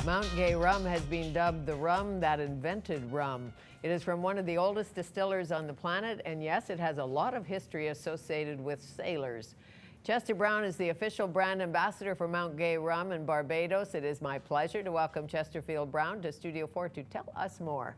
Mount Gay rum has been dubbed the rum that invented rum. It is from one of the oldest distillers on the planet, and yes, it has a lot of history associated with sailors. Chester Brown is the official brand ambassador for Mount Gay rum in Barbados. It is my pleasure to welcome Chesterfield Brown to Studio 4 to tell us more.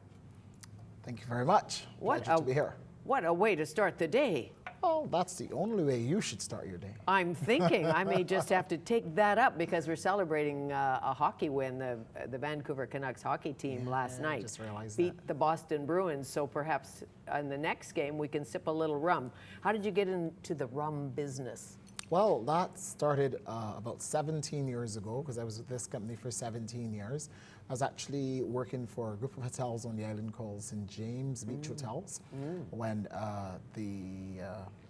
Thank you very much. Pleasure to be here. What a way to start the day. Oh, that's the only way you should start your day. I'm thinking I may just have to take that up because we're celebrating a hockey win. The Vancouver Canucks hockey team last night just realized beat the Boston Bruins, so perhaps in the next game we can sip a little rum. How did you get into the rum business? Well, that started about 17 years ago because I was with this company for 17 years. I was actually working for a group of hotels on the island called St. James Beach Hotels when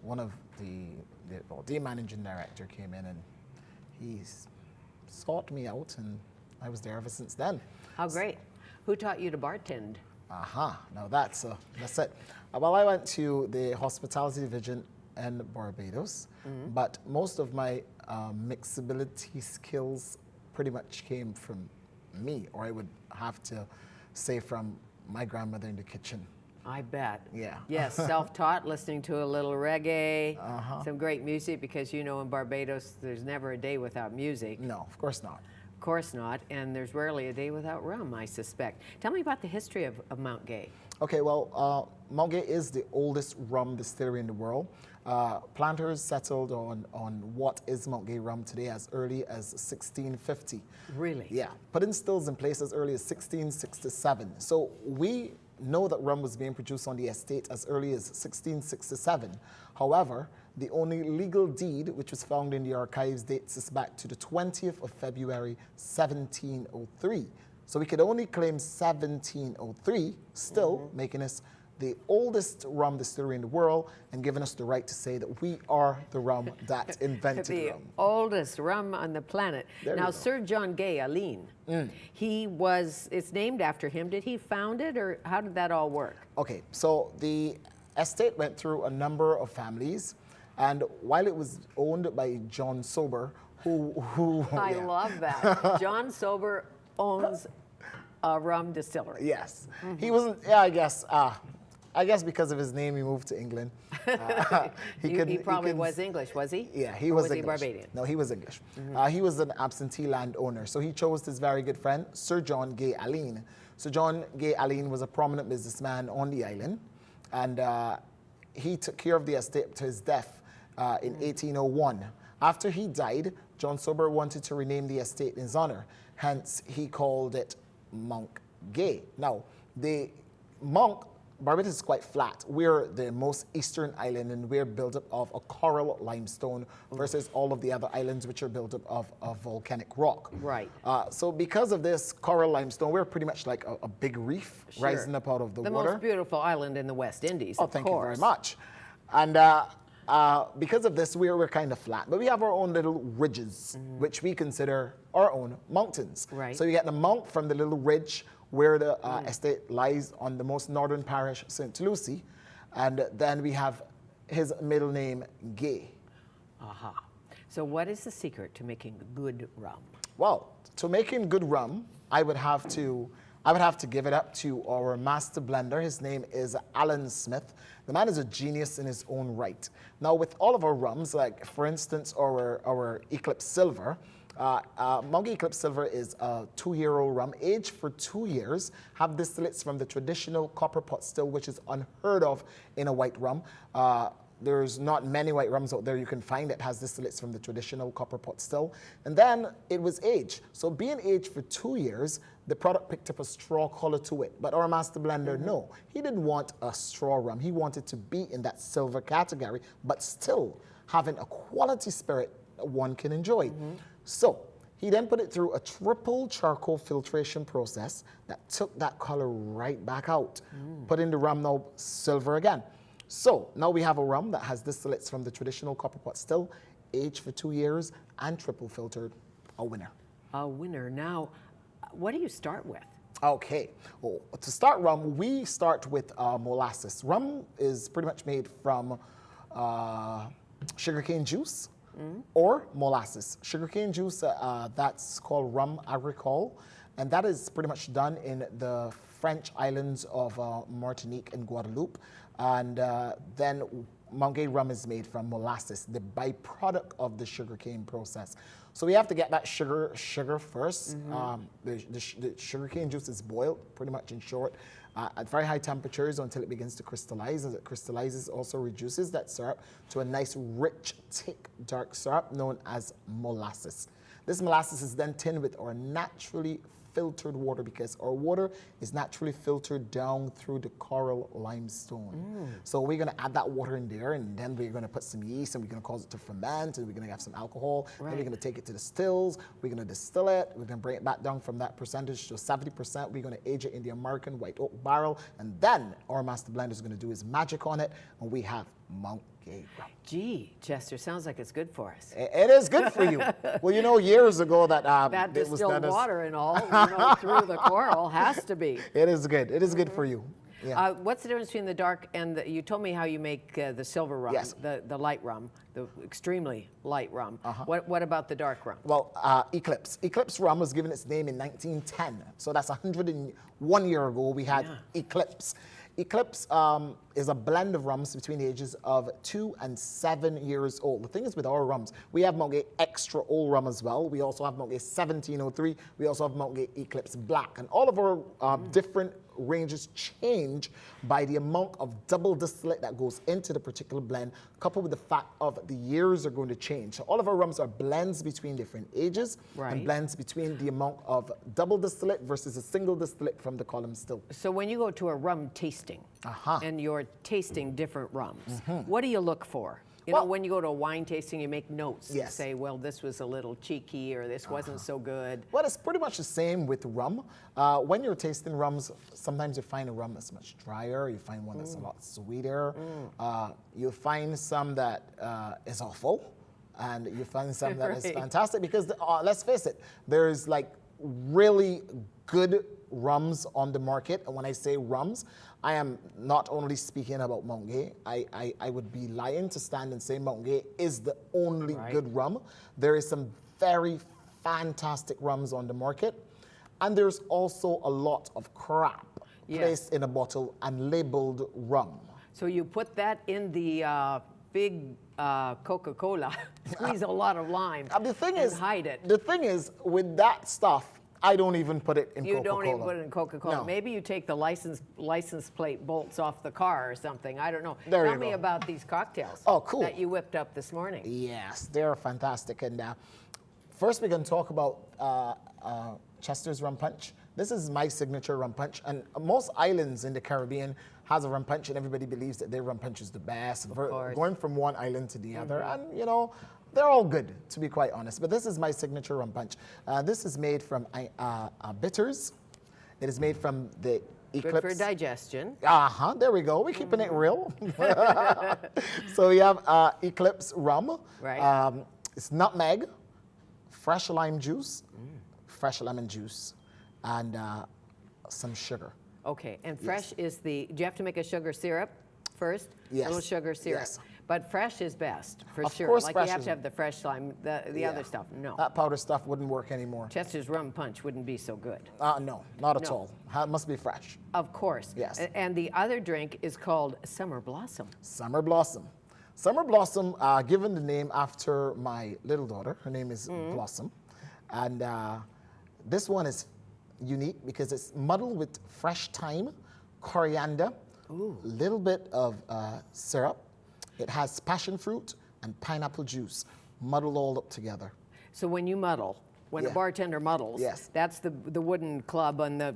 one of the managing director came in and he sought me out, and I was there ever since then. How great. Who taught you to bartend? Now that's it. Well, I went to the hospitality division in Barbados, but most of my mixability skills pretty much came from me, or I would have to say from my grandmother in the kitchen. I bet. Yeah. Yes, self-taught, listening to a little reggae, some great music, because you know in Barbados there's never a day without music. No, of course not. Of course not, and there's rarely a day without rum, I suspect. Tell me about the history of Mount Gay. Okay, well, Mount Gay is the oldest rum distillery in the world. Planters settled on what is Mount Gay rum today as early as 1650. Really? Yeah, putting stills in place as early as 1667. So we know that rum was being produced on the estate as early as 1667. However, the only legal deed which was found in the archives dates us back to the 20th of February 1703. So we could only claim 1703, still making us the oldest rum distillery in the world and giving us the right to say that we are the rum that invented the rum. oldest rum on the planet. Now, Sir John Gay, Aline, it's named after him. Did he found it, or how did that all work? Okay, so the estate went through a number of families, and while it was owned by John Sober, who I love that. John Sober owns a rum distillery. Yes. He wasn't, I guess because of his name, he moved to England. He probably was English, was he? Yeah, he was English. English. He Barbadian? No, he was English. He was an absentee landowner, so he chose his very good friend, Sir John Gay Aline. So John Gay Aline was a prominent businessman on the island, and he took care of the estate to his death in 1801. After he died, John Sober wanted to rename the estate in his honor. Hence, he called it Mount Gay. Now, Barbados is quite flat. We're the most eastern island, and we're built up of a coral limestone versus all of the other islands which are built up of volcanic rock. Right. So because of this coral limestone, we're pretty much like a big reef rising up out of the water. The most beautiful island in the West Indies, of course. Thank you very much. And because of this, we're kind of flat. But we have our own little ridges, which we consider our own mountains. Right. So you get the mount from the little ridge where the estate lies on the most northern parish, St. Lucie. And then we have his middle name, Gay. So what is the secret to making good rum? Well, to making good rum, I would have to give it up to our master blender. His name is Alan Smith. The man is a genius in his own right. Now, with all of our rums, like for instance, our Eclipse Silver, Mount Gay Eclipse Silver is a 2-year-old rum, aged for 2 years, have distillates from the traditional copper pot still, which is unheard of in a white rum. There's not many white rums out there you can find that has distillates from the traditional copper pot still. And then it was aged. So being aged for 2 years, the product picked up a straw color to it. But our master blender, no. He didn't want a straw rum. He wanted to be in that silver category, but still having a quality spirit that one can enjoy. So he then put it through a triple charcoal filtration process that took that color right back out. Put in the rum now silver again. So now we have a rum that has distillates from the traditional copper pot still, aged for 2 years and triple filtered. A winner. A winner. Now, what do you start with? Okay. Well, to start rum, we start with molasses. Rum is pretty much made from sugarcane juice or molasses. Sugarcane juice, that's called rum agricole, and that is pretty much done in the French islands of Martinique and Guadeloupe. And then Mount rum is made from molasses, the byproduct of the sugarcane process. So we have to get that sugar first. The sugarcane juice is boiled, pretty much in short, at very high temperatures until it begins to crystallize. As it crystallizes, also reduces that syrup to a nice, rich, thick, dark syrup known as molasses. This molasses is then tinned with our naturally filtered water, because our water is naturally filtered down through the coral limestone. So we're going to add that water in there, and then we're going to put some yeast, and we're going to cause it to ferment, and we're going to have some alcohol. Then we're going to take it to the stills. We're going to distill it. We're going to bring it back down from that percentage to 70%. We're going to age it in the American white oak barrel, and then our master blender is going to do his magic on it, and we have Mount Gay rum. Gee, Chester, sounds like it's good for us. It is good for you. Well, you know, years ago that that distilled water and all, through the coral has to be. It is good. It is good for you. Yeah. What's the difference between the dark and you told me how you make the silver rum, yes. the light rum, the extremely light rum. What about the dark rum? Well, Eclipse. Eclipse rum was given its name in 1910. So that's 101 years ago we had Eclipse. Eclipse is a blend of rums between the ages of 2 and 7 years old. The thing is with our rums, we have Mount Gay Extra Old Rum as well. We also have Mount Gay 1703. We also have Mount Gay Eclipse Black. And all of our different ranges change by the amount of double distillate that goes into the particular blend, coupled with the fact of the years are going to change. So all of our rums are blends between different ages and blends between the amount of double distillate versus a single distillate from the column still. So when you go to a rum tasting and you're tasting different rums, what do you look for? You know, when you go to a wine tasting, you make notes. You say, well, this was a little cheeky, or this wasn't so good. Well, it's pretty much the same with rum. When you're tasting rums, sometimes you find a rum that's much drier. You find one that's a lot sweeter. You find some that is awful. And you find some that is fantastic. Because, let's face it, there's like really good rums on the market. And when I say rums, I am not only speaking about Mount Gay. I would be lying to stand and say Mount Gay is the only good rum. There is some very fantastic rums on the market. And there's also a lot of crap placed in a bottle and labeled rum. So you put that in the big Coca-Cola, squeeze a lot of lime, and hide it. The thing is, with that stuff, I don't even put it in Coca-Cola. You don't even put it in Coca-Cola. No. Maybe you take the license plate bolts off the car or something. I don't know. Tell me about these cocktails that you whipped up this morning. Yes, they're fantastic. And first we can talk about Chester's Rum Punch. This is my signature rum punch. And most islands in the Caribbean has a rum punch, and everybody believes that their rum punch is the best. Going from one island to the other. And, you know, they're all good, to be quite honest. But this is my signature rum punch. This is made from bitters. It is made from the Eclipse. Good for digestion. There we go. We're keeping it real. So we have Eclipse rum. It's nutmeg, fresh lime juice, fresh lemon juice, and some sugar. Okay, and fresh is do you have to make a sugar syrup first? Yes. A little sugar syrup. Yes. But fresh is best, for sure. Of course, like fresh you have to have the fresh lime, the other stuff, no. That powder stuff wouldn't work anymore. Chester's Rum Punch wouldn't be so good. No, not at all. It must be fresh. Of course. Yes. And the other drink is called Summer Blossom. Summer Blossom. Summer Blossom, given the name after my little daughter. Her name is Blossom. And this one is unique because it's muddled with fresh thyme, coriander, a little bit of syrup. It has passion fruit and pineapple juice muddled all up together. So when you muddle, when a bartender muddles, that's the wooden club on the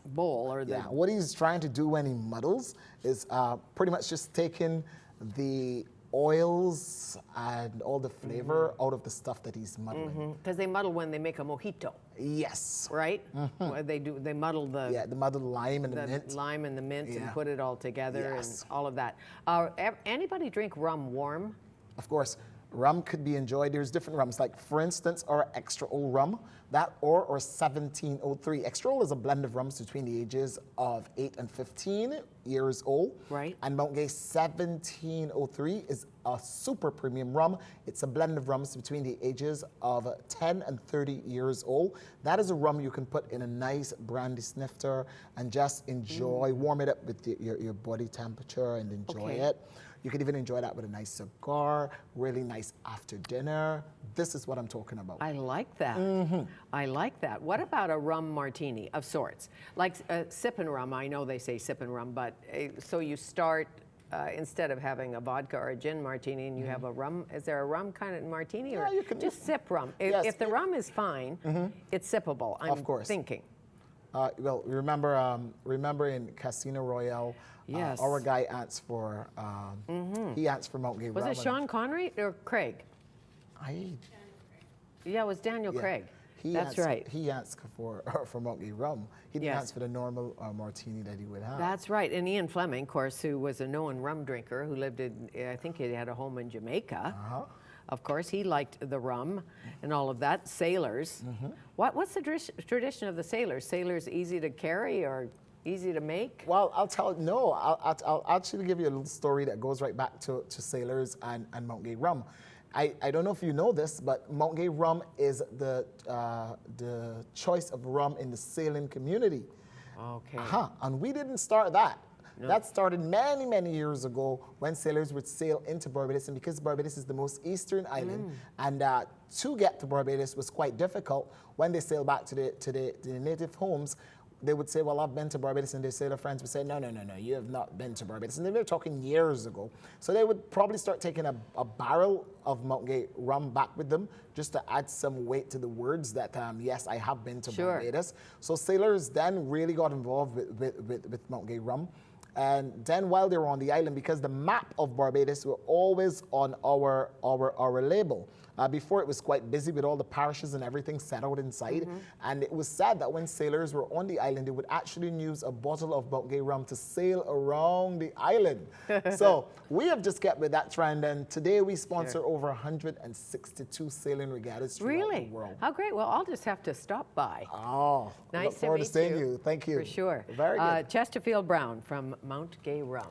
bowl or the... What he's trying to do when he muddles is pretty much just taking the oils and all the flavor out of the stuff that he's muddling. Because they muddle when they make a mojito. Yes. Right? They muddle the... the muddled lime and the mint. Lime and the mint and put it all together and all of that. Anybody drink rum warm? Of course. rum could be enjoyed. There's different rums, like for instance, our extra old rum, that or 1703. Extra old is a blend of rums between the ages of 8 and 15 years old. Right. And Mount Gay 1703 is a super premium rum. It's a blend of rums between the ages of 10 and 30 years old. That is a rum you can put in a nice brandy snifter and just enjoy, warm it up with your body temperature and enjoy it. You could even enjoy that with a nice cigar, really nice after dinner. This is what I'm talking about. I like that. I like that. What about a rum martini of sorts? Like sipping rum, I know they say sipping rum, but so you start, instead of having a vodka or a gin martini and you have a rum, is there a rum kind of martini? Yeah, or you can just sip rum? Yes, If the rum is fine, it's sippable, I'm Of course. thinking. Well, remember in Casino Royale, Yes. our guy asked for, he asked for Mount Gay Was rum. it Sean Connery or Craig? Yeah, it was Daniel Craig. That's right. He asked for Mount Gay rum. He didn't ask for the normal martini that he would have. That's right. And Ian Fleming, of course, who was a known rum drinker, who lived in, I think he had a home in Jamaica. Of course, he liked the rum and all of that. Sailors. What's the tradition of the sailors? Sailors easy to carry or easy to make? Well, I'll actually give you a little story that goes right back to sailors and Mount Gay rum. I don't know if you know this, but Mount Gay rum is the choice of rum in the sailing community. Okay. And we didn't start that. No. That started many, many years ago when sailors would sail into Barbados, and because Barbados is the most eastern island, and to get to Barbados was quite difficult, when they sailed back to the native homes, they would say, well, I've been to Barbados, and their sailor friends would say, no, you have not been to Barbados. And they were talking years ago. So they would probably start taking a barrel of Mount Gay rum back with them just to add some weight to the words that, yes, I have been to Barbados. So sailors then really got involved with Mount Gay rum. And then while they were on the island, because the map of Barbados were always on our label. Before it was quite busy with all the parishes and everything set out inside. And it was said that when sailors were on the island, they would actually use a bottle of Mount Gay rum to sail around the island. So we have just kept with that trend, and today we sponsor over 162 sailing regattas throughout the world. How great. Well, I'll just have to stop by. Oh, nice look forward to seeing you. Thank you. For sure. Very good. Chesterfield Brown from Mount Gay Rum.